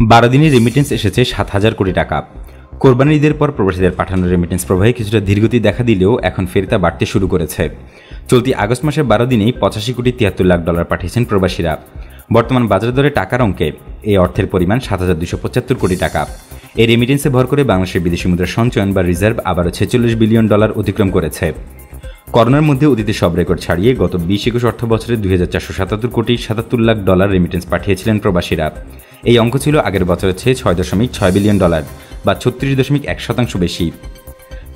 12 দিনে রেমিটেন্স এসেছে 7,000 কোটি টাকা। কোরবানির ঈদের পর প্রবাসীদের পাঠানো রেমিটেন্স প্রবাহে কিছুটা ধীরগতি দেখা দিলেও এখন ফের তা বাড়তে শুরু করেছে। চলতি আগস্ট মাসের 12 দিনেই 85 কোটি 73 লাখ ডলার পাঠিয়েছেন প্রবাসীরা। বর্তমান বাজার দরে টাকার অঙ্কে এই অর্থের পরিমাণ 7,275 কোটি টাকা। এই রেমিটেন্সে ভর করে বাংলাদেশের বিদেশি মুদ্রার সঞ্চয়ন বা রিজার্ভ আবারও 46 বিলিয়ন ডলার অতিক্রম করেছে। করোনার মধ্যে অতীতে সব রেকর্ড ছাড়িয়ে গত 20-21 অর্থ বছরে 2,477 কোটি 77 লাখ ডলার রেমিটেন্স পাঠিয়েছিলেন প্রবাসীরা। এই অঙ্ক ছিল আগের বছরের চেয়ে 6.6 বিলিয়ন ডলার বা 36.1% বেশি।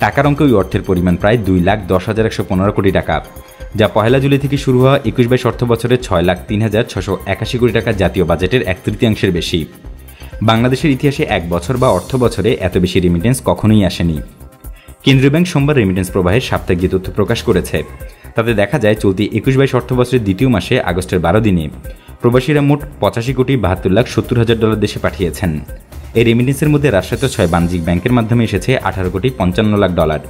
টাকার অঙ্কে ওই অর্থের পরিমাণ প্রায় 2,10,115 কোটি টাকা, যা 1 জুলাই থেকে শুরু হওয়া 21-22 অর্থ বছরে 6,03,681 কোটি টাকা জাতীয় বাজেটের 1/3 বেশি। বাংলাদেশের ইতিহাসে এক বছর বা অর্থ বছরে এত বেশি রেমিটেন্স কখনোই আসেনি। কেন্দ্রীয় ব্যাংক সোমবার রেমিটেন্স প্রবাহের সাপ্তাহিক যে তথ্য প্রকাশ করেছে তাতে দেখা যায় চলতি 21-22 অর্থ বছরের দ্বিতীয় মাসে আগস্টের 12 দিনে প্রবাসীরা মোট 85 কোটি 72,70,000 ডলার দেশে পাঠিয়েছেন। এই রেমিটেন্সের মধ্যে রাষ্ট্রায়ত্ত 6 বাণিজ্যিক ব্যাংকের মাধ্যমে এসেছে 18 কোটি 55 লাখ ডলার,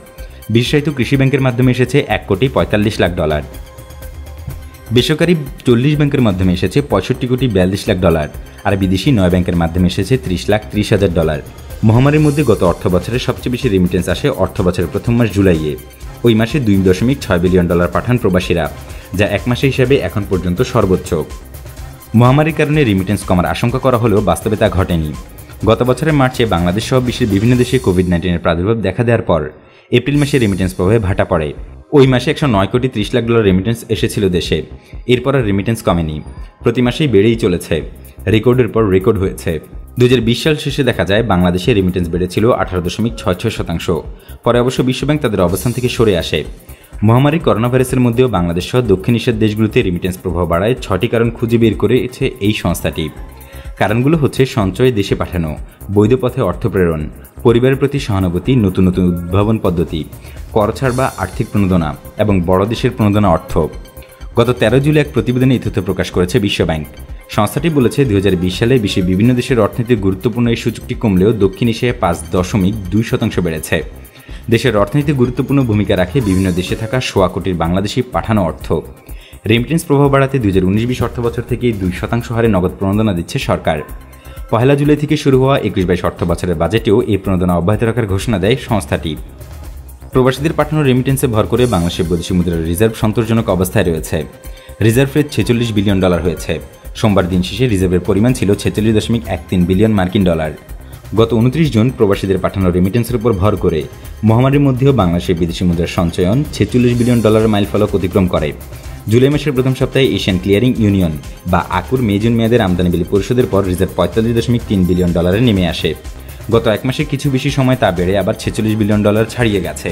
বিশেষায়িত কৃষি ব্যাংকের মাধ্যমে এসেছে 1 কোটি 45 লাখ ডলার, বেসরকারি 40 ব্যাংকের মাধ্যমে এসেছে 65 কোটি 42 লাখ ডলার, আর বিদেশি 9 ব্যাংকের মাধ্যমে এসেছে 30,30,000 ডলার। মহামারীর মধ্যে গত অর্থ বছরের সবচেয়ে বেশি রেমিটেন্স আসে অর্থ বছরের প্রথম মাস জুলাইয়ে। ওই মাসে 2.6 বিলিয়ন ডলার পাঠান প্রবাসীরা, যা এক মাসে হিসাবে এখন পর্যন্ত সর্বোচ্চ। মহামারীর কারণে রেমিটেন্স কমার আশঙ্কা করা হলেও বাস্তবে তা ঘটেনি। গত বছরের মার্চে বাংলাদেশ সহ বিশ্বের বিভিন্ন দেশে কোভিড-19 প্রাদুর্ভাব দেখা দেওয়ার পর এপ্রিল মাসে রেমিটেন্স প্রবাহে ভাটা পড়ে। ওই মাসে 109 কোটি 30 লাখ ডলার রেমিটেন্স এসেছিল দেশে। এরপর আর রেমিটেন্স কমেনি, প্রতি মাসেই বেড়েই চলেছে, রেকর্ডের পর রেকর্ড হয়েছে। 2020 সাল শেষে দেখা যায় বাংলাদেশে রেমিটেন্স বেড়েছিল 18.66%। পরে অবশ্য বিশ্বব্যাংক তাদের অবস্থান থেকে সরে আসে। মহামারী করোনা ভাইরাসের মধ্যেও বাংলাদেশ সহ দক্ষিণ এশিয়ার দেশগুলোতে রেমিটেন্স প্রভাব বাড়ায় 6টি কারণ খুঁজে বের করেছে এই সংস্থাটি। কারণগুলো হচ্ছে সঞ্চয় দেশে পাঠানো, বৈধ পথে অর্থ প্রেরণ, পরিবারের প্রতি সহানুভূতি, নতুন নতুন উদ্ভাবন পদ্ধতি, কর ছাড় বা আর্থিক প্রণোদনা এবং বড় দেশের প্রণোদনা অর্থ। গত 13 জুলাই এক প্রতিবেদনে এই তথ্য প্রকাশ করেছে বিশ্বব্যাংক। সংস্থাটি বলেছে 2020 সালে বিশ্বের বিভিন্ন দেশের অর্থনীতির গুরুত্বপূর্ণ এই সূচকটি কমলেও দক্ষিণ এশিয়ায় 5.2% বেড়েছে। দেশের অর্থনীতিতে গুরুত্বপূর্ণ ভূমিকা রাখে বিভিন্ন দেশে থাকা 1.25 কোটির বাংলাদেশি পাঠানো অর্থ। রেমিটেন্স প্রভাব বাড়াতে 2019-20 অর্থ বছর থেকে 2% হারে নগদ প্রণোদনা দিচ্ছে সরকার। 1 জুলাই থেকে শুরু হওয়া 21-22 অর্থ বছরের বাজেটেও এই প্রণোদনা অব্যাহত রাখার ঘোষণা দেয় সংস্থাটি। প্রবাসীদের পাঠানো রেমিটেন্সে ভর করে বাংলাদেশের বৈদেশিক মুদ্রার রিজার্ভ সন্তোষজনক অবস্থায় রয়েছে। রিজার্ভ রেট 46 বিলিয়ন ডলার হয়েছে। সোমবার দিন শেষে রিজার্ভের পরিমাণ ছিল 46.13 বিলিয়ন মার্কিন ডলার। গত 29 জুন প্রবাসীদের পাঠানো রেমিটেন্সের উপর ভর করে মহামারীর মধ্যেও বাংলাদেশের বিদেশি মুদ্রার সঞ্চয়ন 46 বিলিয়ন ডলারের মাইলফলক অতিক্রম করে। জুলাই মাসের প্রথম সপ্তাহে এশিয়ান ক্লিয়ারিং ইউনিয়ন বা আকুর মে-জুন মেয়াদের আমদানি বিল পরিশোধের পর রিজার্ভ 45.3 বিলিয়ন ডলারে নেমে আসে। গত এক মাসে কিছু বেশি সময় তা বেড়ে আবার 46 বিলিয়ন ডলার ছাড়িয়ে গেছে।